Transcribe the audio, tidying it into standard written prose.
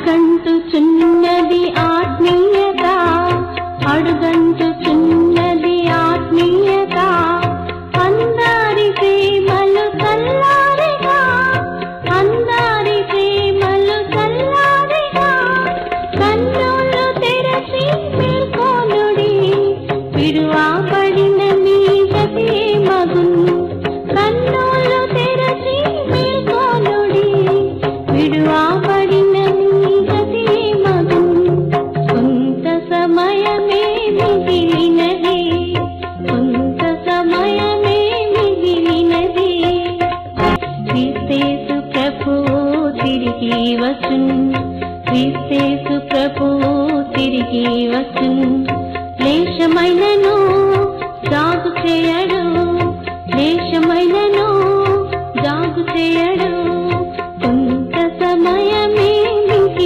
అడుగంటుచున్నది ఆత్మీయత, అడుగంటుచున్నది ఆత్మీయత, అందరి ప్రేమలు చల్లారిగా, అందరి ప్రేమలు చల్లారిగా, కన్నులు తెరచి మేల్కొనుడి, విడువబడిన మీ గతి మగును. కన్నులు తెరచి మేల్కొనుడి, విడువబడిన మీ గతి మగును. కొంత సమయమే మిగిలినది, కొంత సమయమే మిగిలినది. క్రీస్తు ప్రభువు తిరిగి వచ్చును, క్రీస్తు ప్రభువు తిరిగి వచ్చును. లేశమైనను సాగు చేయడు.